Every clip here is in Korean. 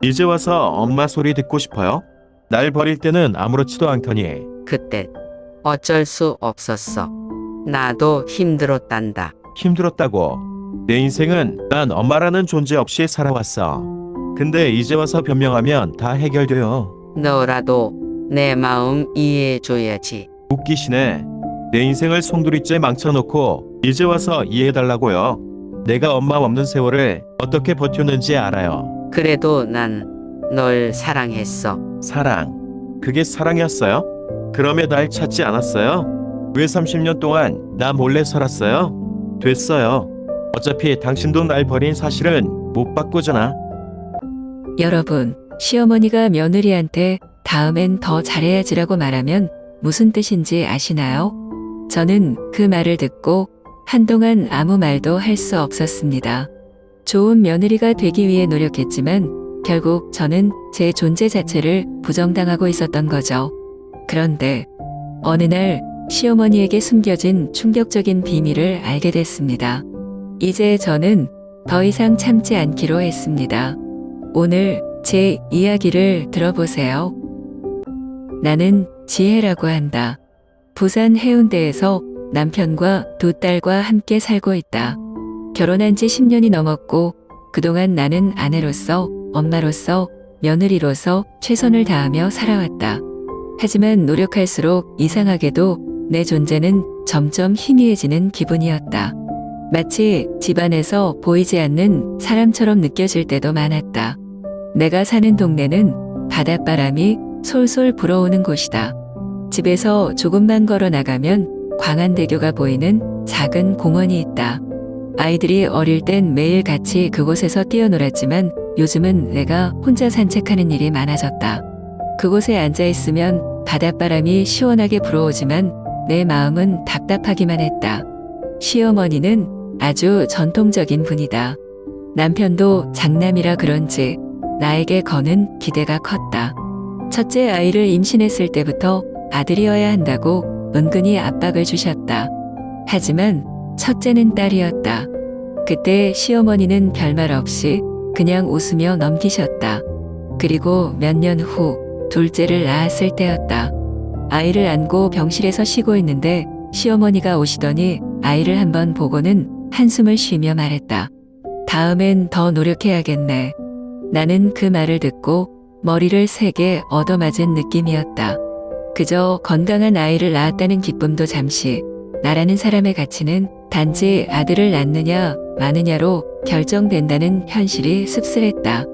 이제 와서 엄마 소리 듣고 싶어요? 날 버릴 때는 아무렇지도 않더니. 그때 어쩔 수 없었어. 나도 힘들었단다. 힘들었다고. 내 인생은 난 엄마라는 존재 없이 살아왔어. 근데 이제 와서 변명하면 다 해결돼요. 너라도 내 마음 이해해줘야지. 웃기시네. 내 인생을 송두리째 망쳐놓고 이제 와서 이해해달라고요. 내가 엄마 없는 세월을 어떻게 버텼는지 알아요. 그래도 난 널 사랑했어. 사랑. 그게 사랑이었어요? 그러면 날 찾지 않았어요? 왜 30년 동안 나 몰래 살았어요? 됐어요. 어차피 당신도 날 버린 사실은 못 바꾸잖아. 여러분, 시어머니가 며느리한테 다음엔 더 잘해야지라고 말하면 무슨 뜻인지 아시나요? 저는 그 말을 듣고 한동안 아무 말도 할 수 없었습니다. 좋은 며느리가 되기 위해 노력했지만 결국 저는 제 존재 자체를 부정당하고 있었던 거죠. 그런데 어느 날 시어머니에게 숨겨진 충격적인 비밀을 알게 됐습니다. 이제 저는 더 이상 참지 않기로 했습니다. 오늘 제 이야기를 들어보세요. 나는 지혜라고 한다. 부산 해운대에서 남편과 두 딸과 함께 살고 있다. 결혼한 지 10년이 넘었고 그동안 나는 아내로서, 엄마로서, 며느리로서 최선을 다하며 살아왔다. 하지만 노력할수록 이상하게도 내 존재는 점점 희미해지는 기분이었다. 마치 집안에서 보이지 않는 사람처럼 느껴질 때도 많았다. 내가 사는 동네는 바닷바람이 솔솔 불어오는 곳이다. 집에서 조금만 걸어 나가면 광안대교가 보이는 작은 공원이 있다. 아이들이 어릴 땐 매일 같이 그곳에서 뛰어놀았지만 요즘은 내가 혼자 산책하는 일이 많아졌다. 그곳에 앉아 있으면 바닷바람이 시원하게 불어오지만 내 마음은 답답하기만 했다. 시어머니는 아주 전통적인 분이다. 남편도 장남이라 그런지 나에게 거는 기대가 컸다. 첫째 아이를 임신했을 때부터 아들이어야 한다고 은근히 압박을 주셨다. 하지만 첫째는 딸이었다. 그때 시어머니는 별말 없이 그냥 웃으며 넘기셨다. 그리고 몇 년 후 둘째를 낳았을 때였다. 아이를 안고 병실에서 쉬고 있는데 시어머니가 오시더니 아이를 한번 보고는 한숨을 쉬며 말했다. 다음엔 더 노력해야겠네. 나는 그 말을 듣고 머리를 세게 얻어맞은 느낌이었다. 그저 건강한 아이를 낳았다는 기쁨도 잠시, 나라는 사람의 가치는 단지 아들을 낳느냐 마느냐로 결정된다는 현실이 씁쓸했다.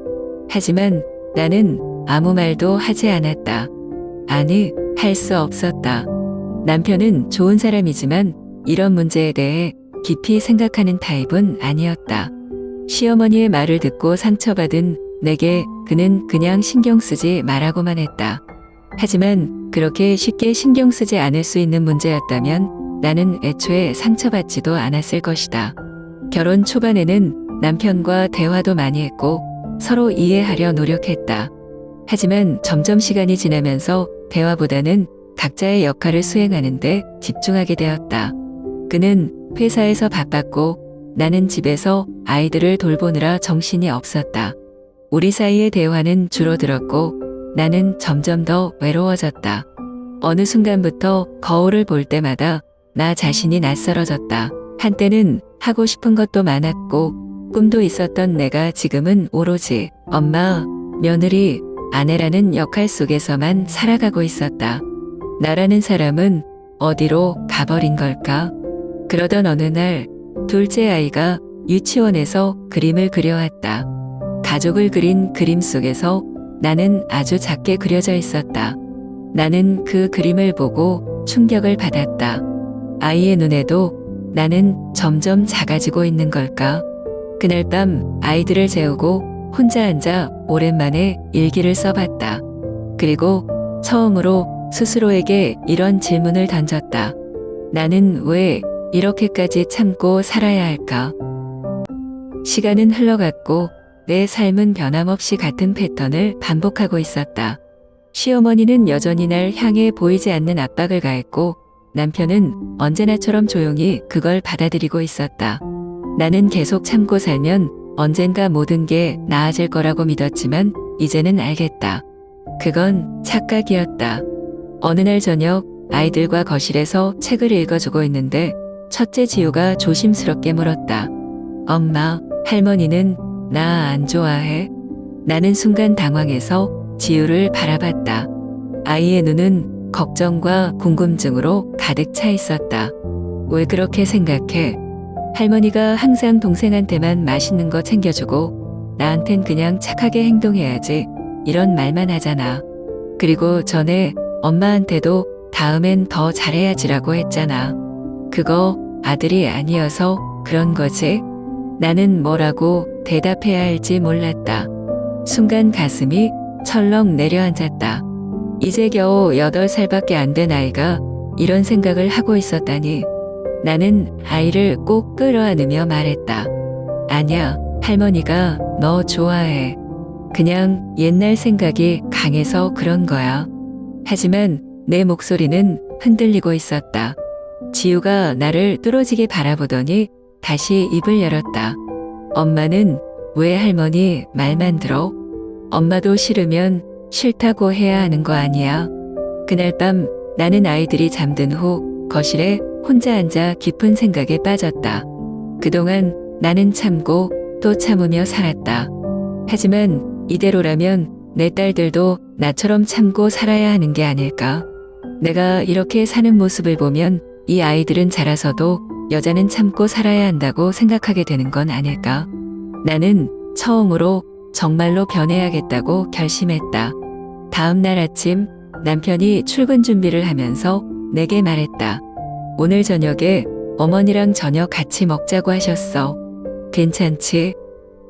하지만 나는 아무 말도 하지 않았다. 아니, 할 수 없었다. 남편은 좋은 사람이지만 이런 문제에 대해 깊이 생각하는 타입은 아니었다. 시어머니의 말을 듣고 상처받은 내게 그는 그냥 신경 쓰지 말라고만 했다. 하지만 그렇게 쉽게 신경 쓰지 않을 수 있는 문제였다면 나는 애초에 상처받지도 않았을 것이다. 결혼 초반에는 남편과 대화도 많이 했고 서로 이해하려 노력했다. 하지만 점점 시간이 지나면서 대화보다는 각자의 역할을 수행하는데 집중하게 되었다. 그는 회사에서 바빴고 나는 집에서 아이들을 돌보느라 정신이 없었다. 우리 사이의 대화는 줄어들었고 나는 점점 더 외로워졌다. 어느 순간부터 거울을 볼 때마다 나 자신이 낯설어졌다. 한때는 하고 싶은 것도 많았고 꿈도 있었던 내가 지금은 오로지 엄마, 며느리, 아내라는 역할 속에서만 살아가고 있었다. 나라는 사람은 어디로 가버린 걸까? 그러던 어느 날 둘째 아이가 유치원에서 그림을 그려왔다. 가족을 그린 그림 속에서 나는 아주 작게 그려져 있었다. 나는 그 그림을 보고 충격을 받았다. 아이의 눈에도 나는 점점 작아지고 있는 걸까? 그날 밤 아이들을 재우고 혼자 앉아 오랜만에 일기를 써봤다. 그리고 처음으로 스스로에게 이런 질문을 던졌다. 나는 왜 이렇게까지 참고 살아야 할까? 시간은 흘러갔고 내 삶은 변함없이 같은 패턴을 반복하고 있었다. 시어머니는 여전히 날 향해 보이지 않는 압박을 가했고 남편은 언제나처럼 조용히 그걸 받아들이고 있었다. 나는 계속 참고 살면 언젠가 모든 게 나아질 거라고 믿었지만 이제는 알겠다. 그건 착각이었다. 어느 날 저녁 아이들과 거실에서 책을 읽어주고 있는데 첫째 지우가 조심스럽게 물었다. 엄마, 할머니는 나 안 좋아해? 나는 순간 당황해서 지우를 바라봤다. 아이의 눈은 걱정과 궁금증으로 가득 차 있었다. 왜 그렇게 생각해? 할머니가 항상 동생한테만 맛있는 거 챙겨주고 나한텐 그냥 착하게 행동해야지 이런 말만 하잖아. 그리고 전에 엄마한테도 다음엔 더 잘해야지라고 했잖아. 그거 아들이 아니어서 그런 거지? 나는 뭐라고 대답해야 할지 몰랐다. 순간 가슴이 철렁 내려앉았다. 이제 겨우 8살밖에 안 된 아이가 이런 생각을 하고 있었다니. 나는 아이를 꼭 끌어안으며 말했다. 아니야, 할머니가 너 좋아해. 그냥 옛날 생각이 강해서 그런 거야. 하지만 내 목소리는 흔들리고 있었다. 지우가 나를 뚫어지게 바라보더니 다시 입을 열었다. 엄마는 왜 할머니 말만 들어? 엄마도 싫으면 싫다고 해야 하는 거 아니야? 그날 밤 나는 아이들이 잠든 후 거실에 혼자 앉아 깊은 생각에 빠졌다. 그동안 나는 참고 또 참으며 살았다. 하지만 이대로라면 내 딸들도 나처럼 참고 살아야 하는 게 아닐까? 내가 이렇게 사는 모습을 보면 이 아이들은 자라서도 여자는 참고 살아야 한다고 생각하게 되는 건 아닐까? 나는 처음으로 정말로 변해야겠다고 결심했다. 다음 날 아침 남편이 출근 준비를 하면서 내게 말했다. 오늘 저녁에 어머니랑 저녁 같이 먹자고 하셨어. 괜찮지?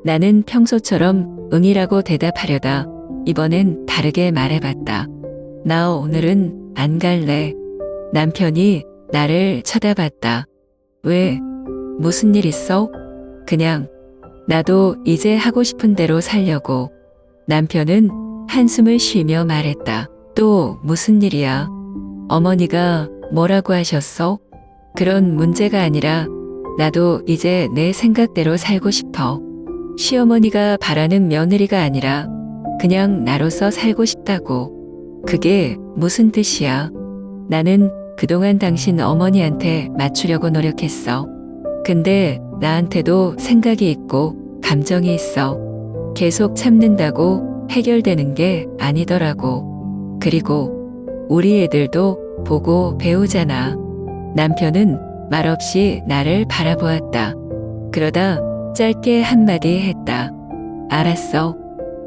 나는 평소처럼 응이라고 대답하려다 이번엔 다르게 말해봤다. 나 오늘은 안 갈래. 남편이 나를 쳐다봤다. 왜? 무슨 일 있어? 그냥 나도 이제 하고 싶은 대로 살려고. 남편은 한숨을 쉬며 말했다. 또 무슨 일이야? 어머니가 뭐라고 하셨어? 그런 문제가 아니라 나도 이제 내 생각대로 살고 싶어. 시어머니가 바라는 며느리가 아니라 그냥 나로서 살고 싶다고. 그게 무슨 뜻이야? 나는 그동안 당신 어머니한테 맞추려고 노력했어. 근데 나한테도 생각이 있고 감정이 있어. 계속 참는다고 해결되는 게 아니더라고. 그리고 우리 애들도 보고 배우잖아. 남편은 말없이 나를 바라보았다. 그러다 짧게 한마디 했다. 알았어.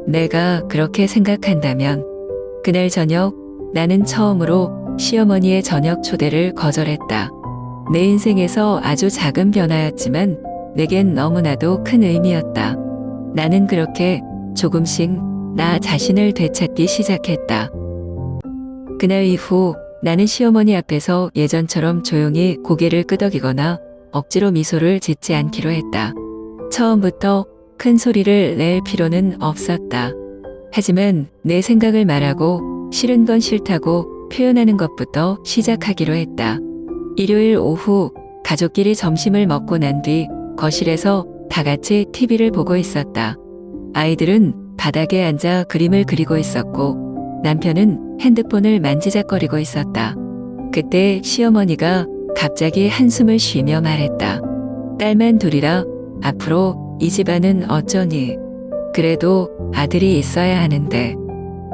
내가 그렇게 생각한다면. 그날 저녁 나는 처음으로 시어머니의 저녁 초대를 거절했다. 내 인생에서 아주 작은 변화였지만 내겐 너무나도 큰 의미였다. 나는 그렇게 조금씩 나 자신을 되찾기 시작했다. 그날 이후 나는 시어머니 앞에서 예전처럼 조용히 고개를 끄덕이거나 억지로 미소를 짓지 않기로 했다. 처음부터 큰 소리를 낼 필요는 없었다. 하지만 내 생각을 말하고 싫은 건 싫다고 표현하는 것부터 시작하기로 했다. 일요일 오후 가족끼리 점심을 먹고 난 뒤 거실에서 다 같이 TV를 보고 있었다. 아이들은 바닥에 앉아 그림을 그리고 있었고 남편은 핸드폰을 만지작거리고 있었다. 그때 시어머니가 갑자기 한숨을 쉬며 말했다. 딸만 둘이라 앞으로 이 집안은 어쩌니? 그래도 아들이 있어야 하는데.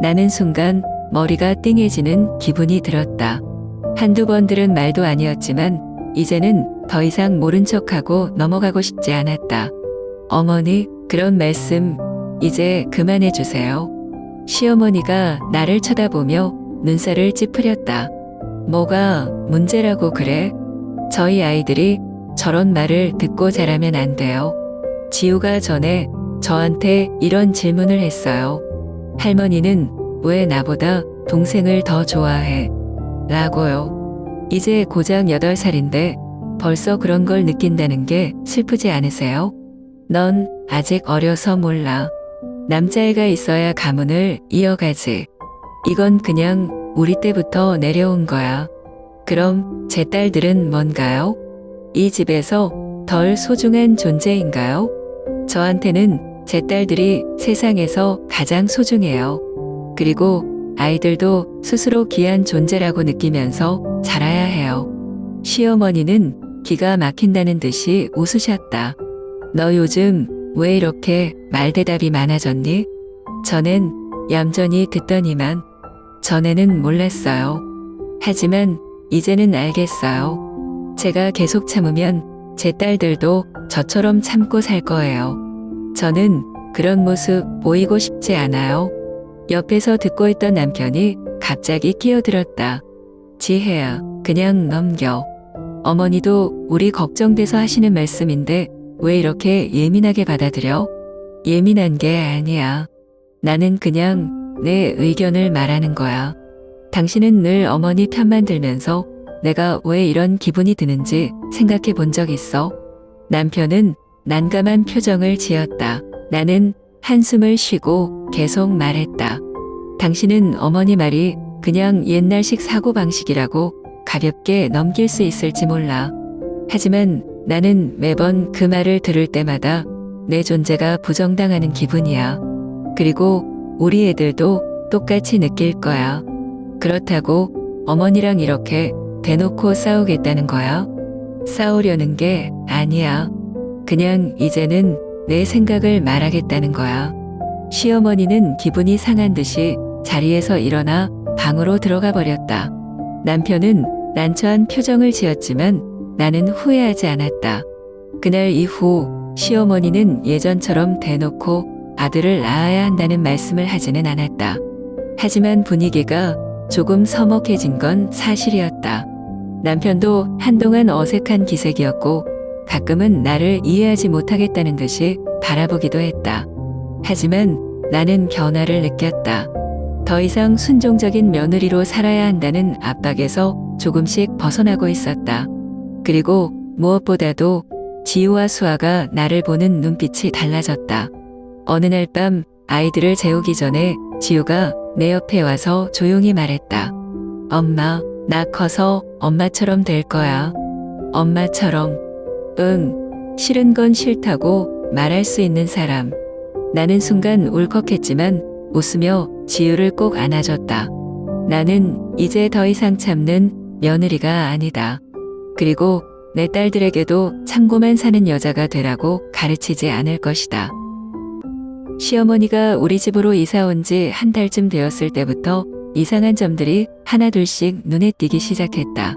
나는 순간 머리가 띵해지는 기분이 들었다. 한두 번 들은 말도 아니었지만 이제는 더 이상 모른 척하고 넘어가고 싶지 않았다. 어머니, 그런 말씀 이제 그만해 주세요. 시어머니가 나를 쳐다보며 눈살을 찌푸렸다. 뭐가 문제라고 그래? 저희 아이들이 저런 말을 듣고 자라면 안 돼요. 지우가 전에 저한테 이런 질문을 했어요. 할머니는 왜 나보다 동생을 더 좋아해? 라고요. 이제 고작 8살인데 벌써 그런 걸 느낀다는 게 슬프지 않으세요? 넌 아직 어려서 몰라. 남자애가 있어야 가문을 이어가지. 이건 그냥 우리 때부터 내려온 거야. 그럼 제 딸들은 뭔가요? 이 집에서 덜 소중한 존재인가요? 저한테는 제 딸들이 세상에서 가장 소중해요. 그리고 아이들도 스스로 귀한 존재라고 느끼면서 자라야 해요. 시어머니는 기가 막힌다는 듯이 웃으셨다. 너 요즘 왜 이렇게 말대답이 많아졌니? 저는 얌전히 듣더니만 전에는 몰랐어요. 하지만 이제는 알겠어요. 제가 계속 참으면 제 딸들도 저처럼 참고 살 거예요. 저는 그런 모습 보이고 싶지 않아요. 옆에서 듣고 있던 남편이 갑자기 끼어들었다. 지혜야, 그냥 넘겨. 어머니도 우리 걱정돼서 하시는 말씀인데 왜 이렇게 예민하게 받아들여? 예민한 게 아니야. 나는 그냥 내 의견을 말하는 거야. 당신은 늘 어머니 편만 들면서 내가 왜 이런 기분이 드는지 생각해 본 적 있어? 남편은 난감한 표정을 지었다. 나는 한숨을 쉬고 계속 말했다. 당신은 어머니 말이 그냥 옛날식 사고방식이라고 가볍게 넘길 수 있을지 몰라. 하지만 나는 매번 그 말을 들을 때마다 내 존재가 부정당하는 기분이야. 그리고 우리 애들도 똑같이 느낄 거야. 그렇다고 어머니랑 이렇게 대놓고 싸우겠다는 거야? 싸우려는 게 아니야. 그냥 이제는 내 생각을 말하겠다는 거야. 시어머니는 기분이 상한 듯이 자리에서 일어나 방으로 들어가 버렸다. 남편은 난처한 표정을 지었지만 나는 후회하지 않았다. 그날 이후 시어머니는 예전처럼 대놓고 아들을 낳아야 한다는 말씀을 하지는 않았다. 하지만 분위기가 조금 서먹해진 건 사실이었다. 남편도 한동안 어색한 기색이었고 가끔은 나를 이해하지 못하겠다는 듯이 바라보기도 했다. 하지만 나는 변화를 느꼈다. 더 이상 순종적인 며느리로 살아야 한다는 압박에서 조금씩 벗어나고 있었다. 그리고 무엇보다도 지우와 수아가 나를 보는 눈빛이 달라졌다. 어느 날 밤 아이들을 재우기 전에 지우가 내 옆에 와서 조용히 말했다. 엄마, 나 커서 엄마처럼 될 거야. 엄마처럼. 응, 싫은 건 싫다고 말할 수 있는 사람. 나는 순간 울컥했지만 웃으며 지우를 꼭 안아줬다. 나는 이제 더 이상 참는 며느리가 아니다. 그리고 내 딸들에게도 참고만 사는 여자가 되라고 가르치지 않을 것이다. 시어머니가 우리 집으로 이사 온 지 한 달쯤 되었을 때부터 이상한 점들이 하나둘씩 눈에 띄기 시작했다.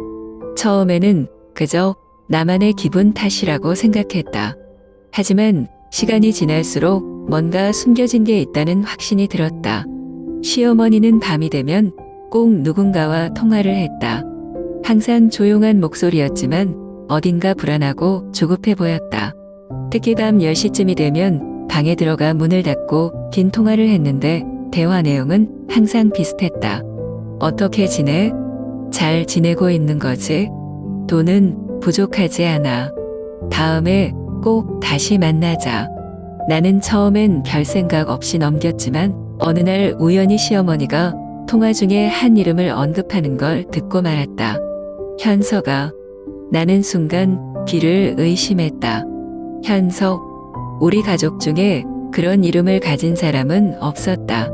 처음에는 그저 나만의 기분 탓이라고 생각했다. 하지만 시간이 지날수록 뭔가 숨겨진 게 있다는 확신이 들었다. 시어머니는 밤이 되면 꼭 누군가와 통화를 했다. 항상 조용한 목소리였지만 어딘가 불안하고 조급해 보였다. 특히 밤 10시쯤이 되면 방에 들어가 문을 닫고 긴 통화를 했는데 대화 내용은 항상 비슷했다. 어떻게 지내? 잘 지내고 있는 거지? 돈은 부족하지 않아. 다음에 꼭 다시 만나자. 나는 처음엔 별 생각 없이 넘겼지만 어느 날 우연히 시어머니가 통화 중에 한 이름을 언급하는 걸 듣고 말았다. 현서가. 나는 순간 귀를 의심했다. 현석. 우리 가족 중에 그런 이름을 가진 사람은 없었다.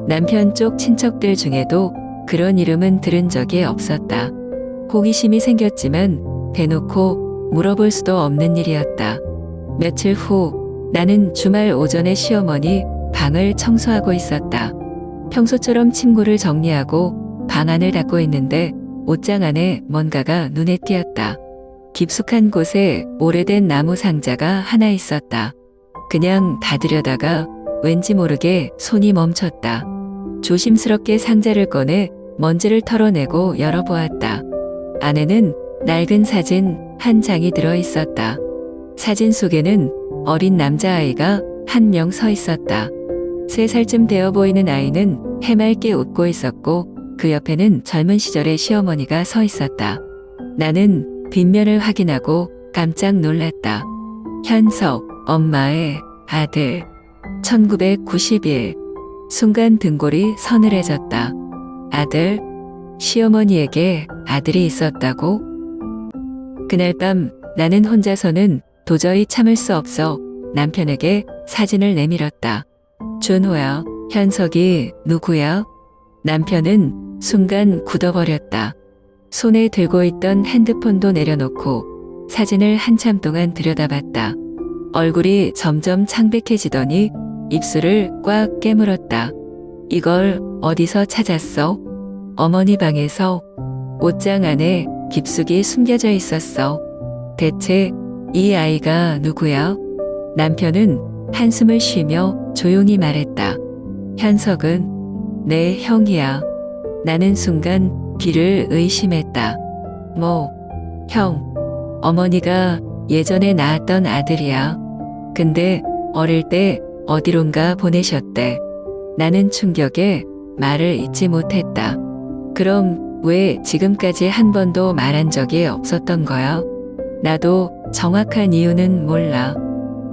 남편 쪽 친척들 중에도 그런 이름은 들은 적이 없었다. 호기심이 생겼지만 대놓고 물어볼 수도 없는 일이었다. 며칠 후 나는 주말 오전에 시어머니 방을 청소하고 있었다. 평소처럼 침구를 정리하고 방 안을 닦고 있는데 옷장 안에 뭔가가 눈에 띄었다. 깊숙한 곳에 오래된 나무 상자가 하나 있었다. 그냥 닫으려다가 왠지 모르게 손이 멈췄다. 조심스럽게 상자를 꺼내 먼지를 털어내고 열어보았다. 안에는 낡은 사진 한 장이 들어 있었다. 사진 속에는 어린 남자아이가 한 명 서 있었다. 3살쯤 되어 보이는 아이는 해맑게 웃고 있었고 그 옆에는 젊은 시절의 시어머니가 서 있었다. 나는 뒷면을 확인하고 깜짝 놀랐다. 현석, 엄마의 아들. 1991. 순간 등골이 서늘해졌다. 아들? 시어머니에게 아들이 있었다고? 그날 밤 나는 혼자서는 도저히 참을 수 없어 남편에게 사진을 내밀었다. 준호야, 현석이 누구야? 남편은 순간 굳어버렸다. 손에 들고 있던 핸드폰도 내려놓고 사진을 한참 동안 들여다봤다. 얼굴이 점점 창백해지더니 입술을 꽉 깨물었다. 이걸 어디서 찾았어? 어머니 방에서. 옷장 안에 깊숙이 숨겨져 있었어. 대체 이 아이가 누구야? 남편은 한숨을 쉬며 조용히 말했다. 현석은 내 형이야. 나는 순간 귀를 의심했다. 뭐, 형, 어머니가 예전에 낳았던 아들이야. 근데 어릴 때 어디론가 보내셨대. 나는 충격에 말을 잇지 못했다. 그럼 왜 지금까지 한 번도 말한 적이 없었던 거야? 나도 정확한 이유는 몰라.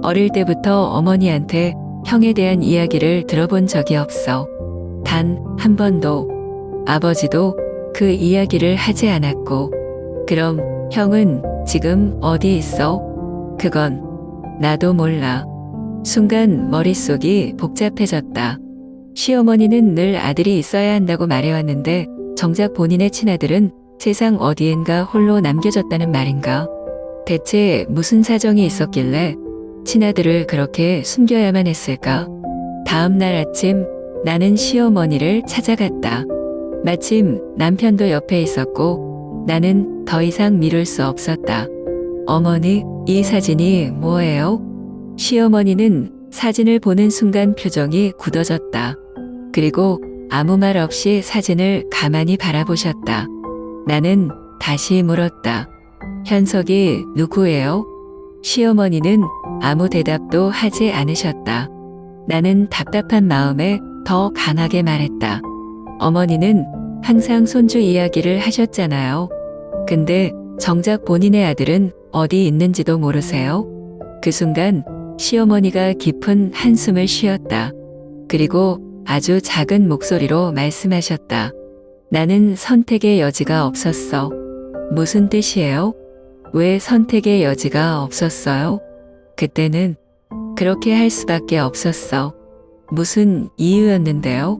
어릴 때부터 어머니한테 형에 대한 이야기를 들어본 적이 없어. 단 한 번도. 아버지도 그 이야기를 하지 않았고. 그럼 형은 지금 어디 있어? 그건 나도 몰라. 순간 머릿속이 복잡해졌다. 시어머니는 늘 아들이 있어야 한다고 말해왔는데 정작 본인의 친아들은 세상 어디엔가 홀로 남겨졌다는 말인가? 대체 무슨 사정이 있었길래 친아들을 그렇게 숨겨야만 했을까? 다음 날 아침 나는 시어머니를 찾아갔다. 마침 남편도 옆에 있었고 나는 더 이상 미룰 수 없었다. 어머니, 이 사진이 뭐예요? 시어머니는 사진을 보는 순간 표정이 굳어졌다. 그리고 아무 말 없이 사진을 가만히 바라보셨다. 나는 다시 물었다. 현석이 누구예요? 시어머니는 아무 대답도 하지 않으셨다. 나는 답답한 마음에 더 강하게 말했다. 어머니는 항상 손주 이야기를 하셨잖아요. 근데 정작 본인의 아들은 어디 있는지도 모르세요? 그 순간 시어머니가 깊은 한숨을 쉬었다. 그리고 아주 작은 목소리로 말씀하셨다. 나는 선택의 여지가 없었어. 무슨 뜻이에요? 왜 선택의 여지가 없었어요? 그때는 그렇게 할 수밖에 없었어. 무슨 이유였는데요?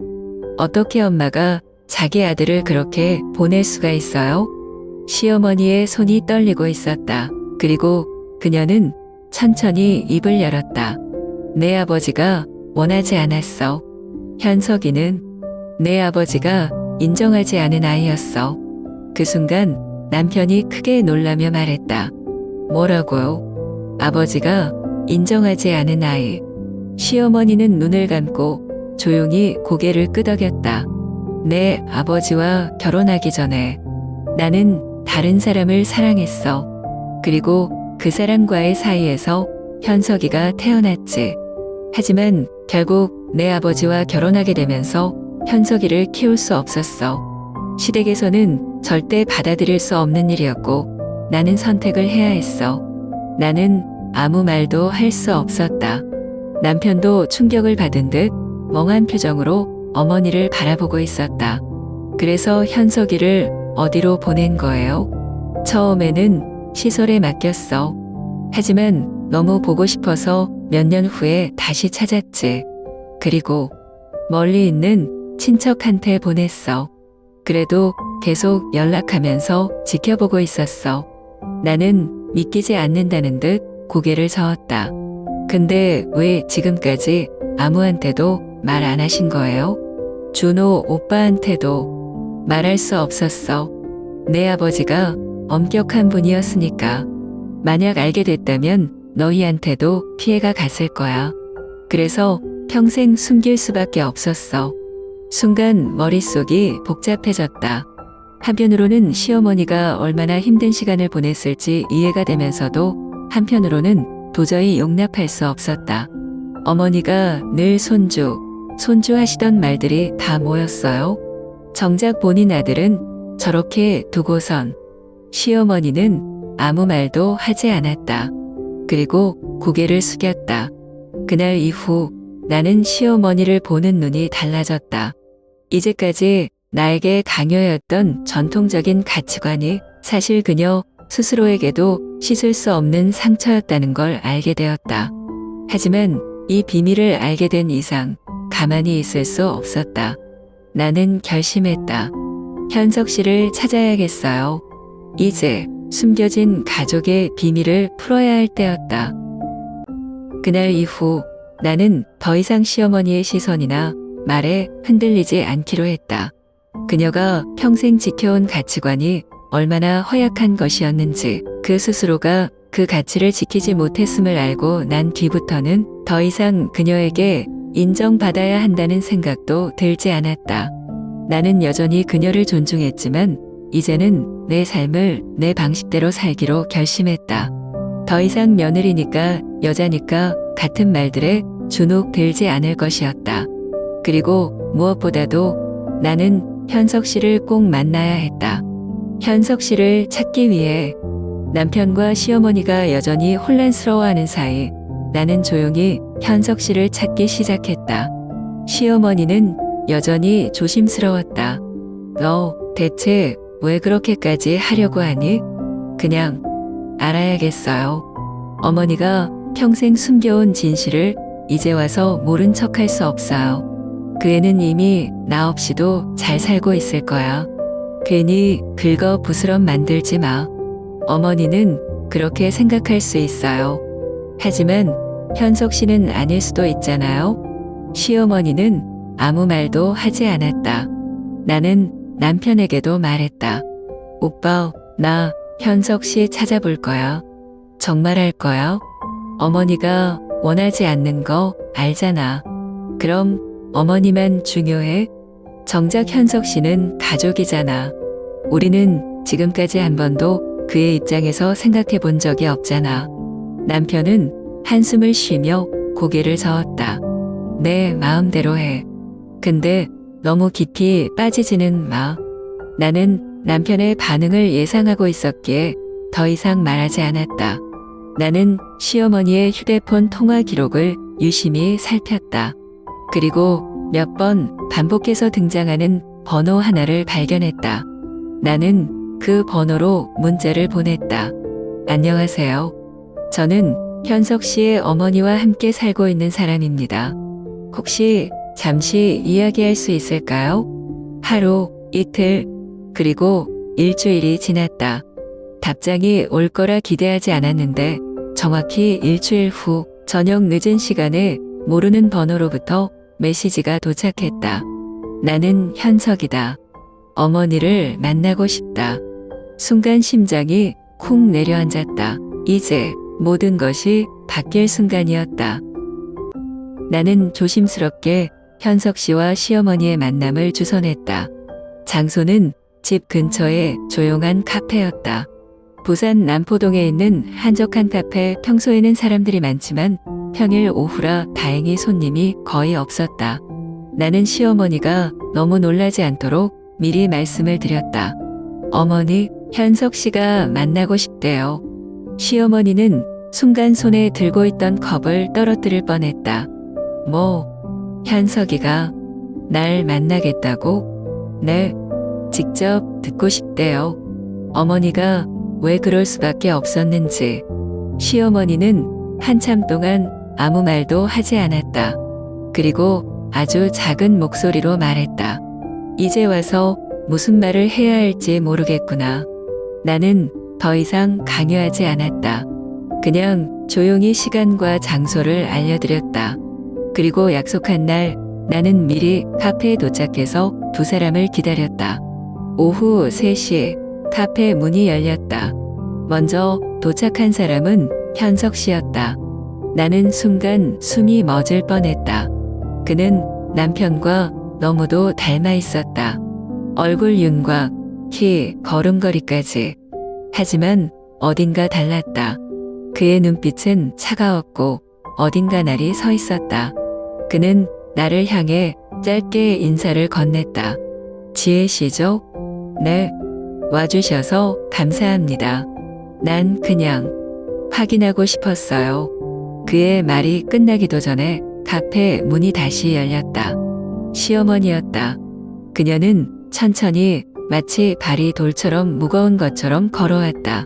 어떻게 엄마가 자기 아들을 그렇게 보낼 수가 있어요? 시어머니의 손이 떨리고 있었다. 그리고 그녀는 천천히 입을 열었다. 내 아버지가 원하지 않았어. 현석이는 내 아버지가 인정하지 않은 아이였어. 그 순간 남편이 크게 놀라며 말했다. 뭐라고요? 아버지가 인정하지 않은 아이. 시어머니는 눈을 감고 조용히 고개를 끄덕였다. 내 아버지와 결혼하기 전에 나는 다른 사람을 사랑했어. 그리고 그 사람과의 사이에서 현석이가 태어났지. 하지만 결국 내 아버지와 결혼하게 되면서 현석이를 키울 수 없었어. 시댁에서는 절대 받아들일 수 없는 일이었고 나는 선택을 해야 했어. 나는 아무 말도 할 수 없었다. 남편도 충격을 받은 듯 멍한 표정으로 어머니를 바라보고 있었다. 그래서 현석이를 어디로 보낸 거예요? 처음에는 시설에 맡겼어. 하지만 너무 보고 싶어서 몇 년 후에 다시 찾았지. 그리고 멀리 있는 친척한테 보냈어. 그래도 계속 연락하면서 지켜보고 있었어. 나는 믿기지 않는다는 듯 고개를 저었다. 근데 왜 지금까지 아무한테도 말 안 하신 거예요? 준호 오빠한테도 말할 수 없었어. 내 아버지가 엄격한 분이었으니까. 만약 알게 됐다면 너희한테도 피해가 갔을 거야. 그래서 평생 숨길 수밖에 없었어. 순간 머릿속이 복잡해졌다. 한편으로는 시어머니가 얼마나 힘든 시간을 보냈을지 이해가 되면서도 한편으로는 도저히 용납할 수 없었다. 어머니가 늘 손주 하시던 말들이 다 뭐였어요? 정작 본인 아들은 저렇게 두고선 시어머니는 아무 말도 하지 않았다. 그리고 고개를 숙였다. 그날 이후 나는 시어머니를 보는 눈이 달라졌다. 이제까지 나에게 강요였던 전통적인 가치관이 사실 그녀 스스로에게도 씻을 수 없는 상처였다는 걸 알게 되었다. 하지만 이 비밀을 알게 된 이상 가만히 있을 수 없었다. 나는 결심했다. 현석 씨를 찾아야겠어요. 이제 숨겨진 가족의 비밀을 풀어야 할 때였다. 그날 이후 나는 더 이상 시어머니의 시선이나 말에 흔들리지 않기로 했다. 그녀가 평생 지켜온 가치관이 얼마나 허약한 것이었는지 그 스스로가 그 가치를 지키지 못했음을 알고 난 뒤부터는 더 이상 그녀에게 인정받아야 한다는 생각도 들지 않았다. 나는 여전히 그녀를 존중했지만 이제는 내 삶을 내 방식대로 살기로 결심했다. 더 이상 며느리니까 여자니까 같은 말들에 주눅 들지 않을 것이었다. 그리고 무엇보다도 나는 현석 씨를 꼭 만나야 했다. 현석 씨를 찾기 위해 남편과 시어머니가 여전히 혼란스러워하는 사이 나는 조용히 현석 씨를 찾기 시작했다. 시어머니는 여전히 조심스러웠다. 너 대체 왜 그렇게까지 하려고 하니? 그냥 알아야겠어요. 어머니가 평생 숨겨온 진실을 이제 와서 모른 척할 수 없어요. 그 애는 이미 나 없이도 잘 살고 있을 거야. 괜히 긁어 부스럼 만들지 마. 어머니는 그렇게 생각할 수 있어요. 하지만 현석 씨는 아닐 수도 있잖아요. 시어머니는 아무 말도 하지 않았다. 나는 남편에게도 말했다. 오빠, 나 현석 씨 찾아볼 거야. 정말 할 거야? 어머니가 원하지 않는 거 알잖아. 그럼 어머니만 중요해? 정작 현석 씨는 가족이잖아. 우리는 지금까지 한 번도 그의 입장에서 생각해 본 적이 없잖아. 남편은 한숨을 쉬며 고개를 저었다. 내 마음대로 해. 근데 너무 깊이 빠지지는 마. 나는 남편의 반응을 예상하고 있었기에 더 이상 말하지 않았다. 나는 시어머니의 휴대폰 통화 기록을 유심히 살폈다. 그리고 몇 번 반복해서 등장하는 번호 하나를 발견했다. 나는 그 번호로 문자를 보냈다. 안녕하세요. 저는 현석 씨의 어머니와 함께 살고 있는 사람입니다. 혹시 잠시 이야기할 수 있을까요? 하루, 이틀, 그리고 일주일이 지났다. 답장이 올 거라 기대하지 않았는데 정확히 일주일 후 저녁 늦은 시간에 모르는 번호로부터 메시지가 도착했다. 나는 현석이다. 어머니를 만나고 싶다. 순간 심장이 쿵 내려앉았다. 이제 모든 것이 바뀔 순간이었다. 나는 조심스럽게 현석 씨와 시어머니의 만남을 주선했다. 장소는 집 근처의 조용한 카페였다. 부산 남포동에 있는 한적한 카페. 평소에는 사람들이 많지만 평일 오후라 다행히 손님이 거의 없었다. 나는 시어머니가 너무 놀라지 않도록 미리 말씀을 드렸다. 어머니, 현석 씨가 만나고 싶대요. 시어머니는 순간 손에 들고 있던 컵을 떨어뜨릴 뻔했다. 뭐, 현석이가 날 만나겠다고? 네, 직접 듣고 싶대요. 어머니가 왜 그럴 수밖에 없었는지. 시어머니는 한참 동안 아무 말도 하지 않았다. 그리고 아주 작은 목소리로 말했다. 이제 와서 무슨 말을 해야 할지 모르겠구나. 나는 더 이상 강요하지 않았다. 그냥 조용히 시간과 장소를 알려드렸다. 그리고 약속한 날 나는 미리 카페에 도착해서 두 사람을 기다렸다. 오후 3시 카페 문이 열렸다. 먼저 도착한 사람은 현석 씨였다. 나는 순간 숨이 멎을 뻔했다. 그는 남편과 너무도 닮아 있었다. 얼굴 윤곽, 키, 걸음걸이까지. 하지만 어딘가 달랐다. 그의 눈빛은 차가웠고 어딘가 날이 서 있었다. 그는 나를 향해 짧게 인사를 건넸다. 지혜 씨죠? 네. 와주셔서 감사합니다. 난 그냥 확인하고 싶었어요. 그의 말이 끝나기도 전에 카페 문이 다시 열렸다. 시어머니였다. 그녀는 천천히 마치 발이 돌처럼 무거운 것처럼 걸어왔다.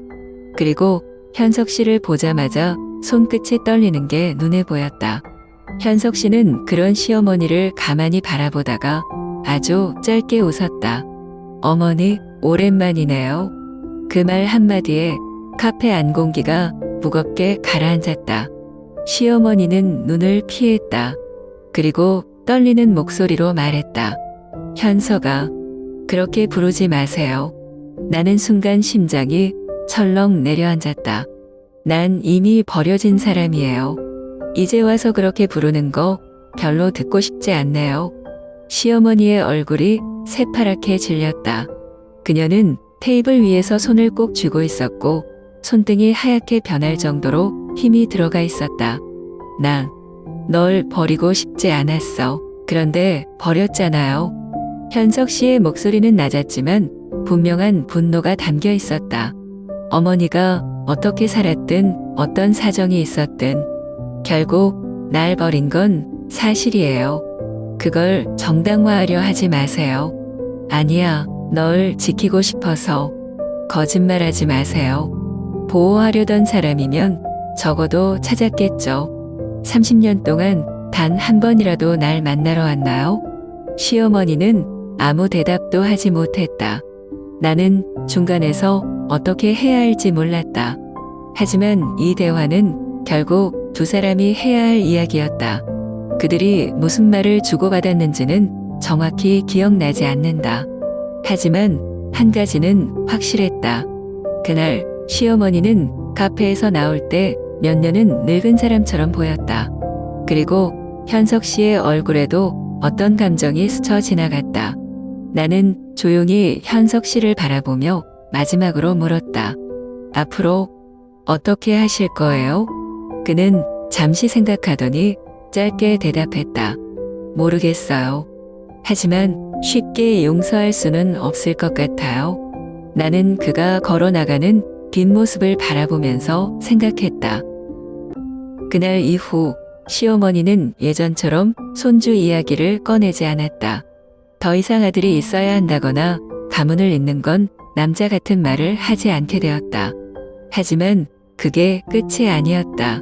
그리고 현석 씨를 보자마자 손끝이 떨리는 게 눈에 보였다. 현석 씨는 그런 시어머니를 가만히 바라보다가 아주 짧게 웃었다. 어머니, 오랜만이네요. 그 말 한마디에 카페 안 공기가 무겁게 가라앉았다. 시어머니는 눈을 피했다. 그리고 떨리는 목소리로 말했다. 현석아, 그렇게 부르지 마세요. 나는 순간 심장이 철렁 내려앉았다. 난 이미 버려진 사람이에요. 이제 와서 그렇게 부르는 거 별로 듣고 싶지 않네요. 시어머니의 얼굴이 새파랗게 질렸다. 그녀는 테이블 위에서 손을 꼭 쥐고 있었고 손등이 하얗게 변할 정도로 힘이 들어가 있었다. 나 널 버리고 싶지 않았어. 그런데 버렸잖아요. 현석 씨의 목소리는 낮았지만 분명한 분노가 담겨 있었다. 어머니가 어떻게 살았든 어떤 사정이 있었든 결국 날 버린 건 사실이에요. 그걸 정당화하려 하지 마세요. 아니야, 널 지키고 싶어서. 거짓말하지 마세요. 보호하려던 사람이면 적어도 찾았겠죠. 30년 동안 단 한 번이라도 날 만나러 왔나요? 시어머니는 아무 대답도 하지 못했다. 나는 중간에서 어떻게 해야 할지 몰랐다. 하지만 이 대화는 결국 두 사람이 해야 할 이야기였다. 그들이 무슨 말을 주고받았는지는 정확히 기억나지 않는다. 하지만 한 가지는 확실했다. 그날 시어머니는 카페에서 나올 때 몇 년은 늙은 사람처럼 보였다. 그리고 현석 씨의 얼굴에도 어떤 감정이 스쳐 지나갔다. 나는 조용히 현석 씨를 바라보며 마지막으로 물었다. 앞으로 어떻게 하실 거예요? 그는 잠시 생각하더니 짧게 대답했다. 모르겠어요. 하지만 쉽게 용서할 수는 없을 것 같아요. 나는 그가 걸어나가는 뒷모습을 바라보면서 생각했다. 그날 이후 시어머니는 예전처럼 손주 이야기를 꺼내지 않았다. 더 이상 아들이 있어야 한다거나 가문을 잇는 건 남자 같은 말을 하지 않게 되었다. 하지만 그게 끝이 아니었다.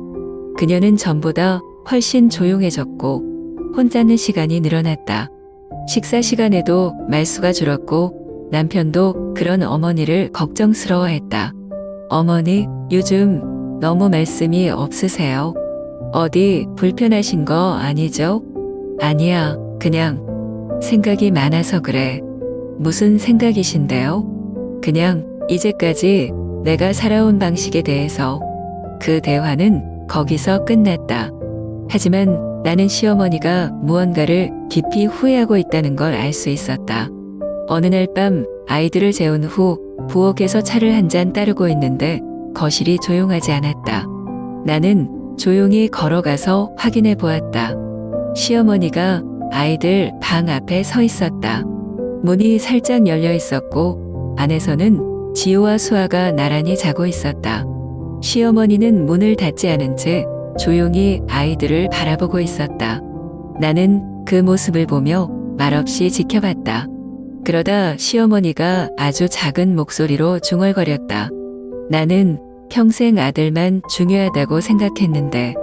그녀는 전보다 훨씬 조용해졌고 혼자는 시간이 늘어났다. 식사 시간에도 말수가 줄었고 남편도 그런 어머니를 걱정스러워했다. 어머니, 요즘 너무 말씀이 없으세요. 어디 불편하신 거 아니죠? 아니야, 그냥 생각이 많아서 그래. 무슨 생각이신데요? 그냥 이제까지 내가 살아온 방식에 대해서. 그 대화는 거기서 끝났다. 하지만 나는 시어머니가 무언가를 깊이 후회하고 있다는 걸 알 수 있었다. 어느 날 밤 아이들을 재운 후 부엌에서 차를 한 잔 따르고 있는데 거실이 조용하지 않았다. 나는 조용히 걸어가서 확인해 보았다. 시어머니가 아이들 방 앞에 서 있었다. 문이 살짝 열려 있었고 안에서는 지호와 수아가 나란히 자고 있었다. 시어머니는 문을 닫지 않은 채 조용히 아이들을 바라보고 있었다. 나는 그 모습을 보며 말없이 지켜봤다. 그러다 시어머니가 아주 작은 목소리로 중얼거렸다. 나는 평생 아들만 중요하다고 생각했는데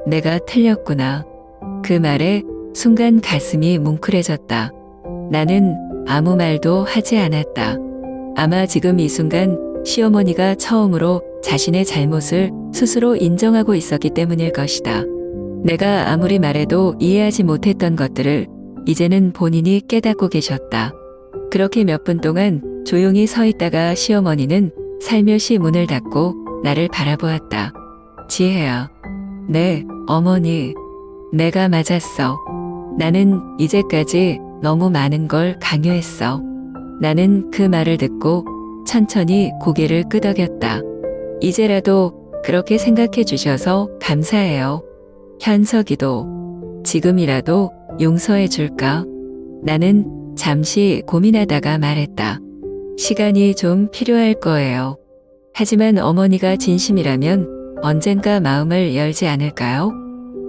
내가 틀렸구나. 그 말에 순간 가슴이 뭉클해졌다. 나는 아무 말도 하지 않았다. 아마 지금 이 순간 시어머니가 처음으로 자신의 잘못을 스스로 인정하고 있었기 때문일 것이다. 내가 아무리 말해도 이해하지 못했던 것들을 이제는 본인이 깨닫고 계셨다. 그렇게 몇 분 동안 조용히 서 있다가 시어머니는 살며시 문을 닫고 나를 바라보았다. 지혜야. 네, 어머니. 내가 맞았어. 나는 이제까지 너무 많은 걸 강요했어. 나는 그 말을 듣고 천천히 고개를 끄덕였다. 이제라도 그렇게 생각해 주셔서 감사해요. 현석이도 지금이라도 용서해 줄까? 나는 잠시 고민하다가 말했다. 시간이 좀 필요할 거예요. 하지만 어머니가 진심이라면 언젠가 마음을 열지 않을까요?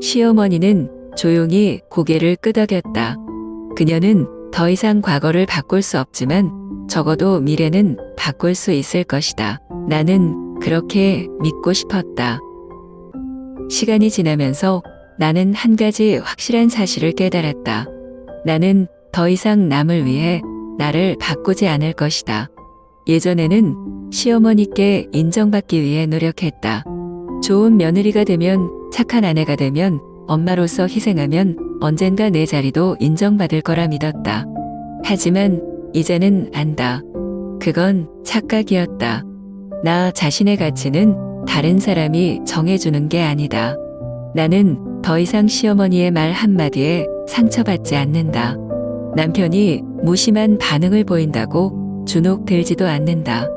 시어머니는 조용히 고개를 끄덕였다. 그녀는 더 이상 과거를 바꿀 수 없지만 적어도 미래는 바꿀 수 있을 것이다. 나는 그렇게 믿고 싶었다. 시간이 지나면서 나는 한 가지 확실한 사실을 깨달았다. 나는 더 이상 남을 위해 나를 바꾸지 않을 것이다. 예전에는 시어머니께 인정받기 위해 노력했다. 좋은 며느리가 되면, 착한 아내가 되면, 엄마로서 희생하면 언젠가 내 자리도 인정받을 거라 믿었다. 하지만 이제는 안다. 그건 착각이었다. 나 자신의 가치는 다른 사람이 정해주는 게 아니다. 나는 더 이상 시어머니의 말 한마디에 상처받지 않는다. 남편이 무심한 반응을 보인다고 주눅 들지도 않는다.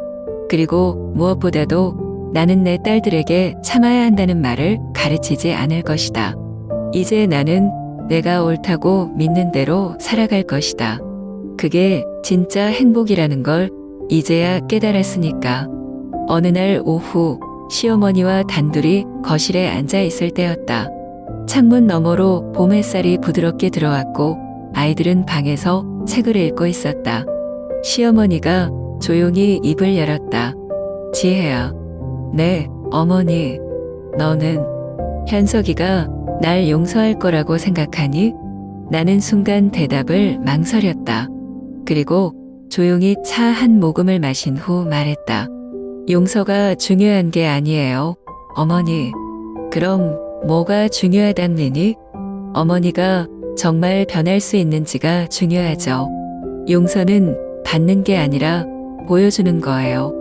그리고 무엇보다도 나는 내 딸들에게 참아야 한다는 말을 가르치지 않을 것이다. 이제 나는 내가 옳다고 믿는 대로 살아갈 것이다. 그게 진짜 행복이라는 걸 이제야 깨달았으니까. 어느 날 오후 시어머니와 단둘이 거실에 앉아 있을 때였다. 창문 너머로 봄 햇살이 부드럽게 들어왔고 아이들은 방에서 책을 읽고 있었다. 시어머니가 조용히 입을 열었다. 지혜야. 네, 어머니. 너는 현석이가 날 용서할 거라고 생각하니? 나는 순간 대답을 망설였다. 그리고 조용히 차 한 모금을 마신 후 말했다. 용서가 중요한 게 아니에요, 어머니. 그럼 뭐가 중요하답니니? 어머니가 정말 변할 수 있는지가 중요하죠. 용서는 받는 게 아니라 보여주는 거예요.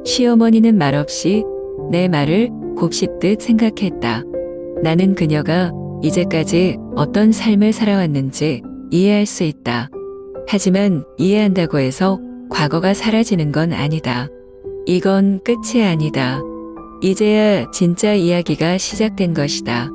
시어머니는 말없이 내 말을 곱씹듯 생각했다. 나는 그녀가 이제까지 어떤 삶을 살아왔는지 이해할 수 있다. 하지만 이해한다고 해서 과거가 사라지는 건 아니다. 이건 끝이 아니다. 이제야 진짜 이야기가 시작된 것이다.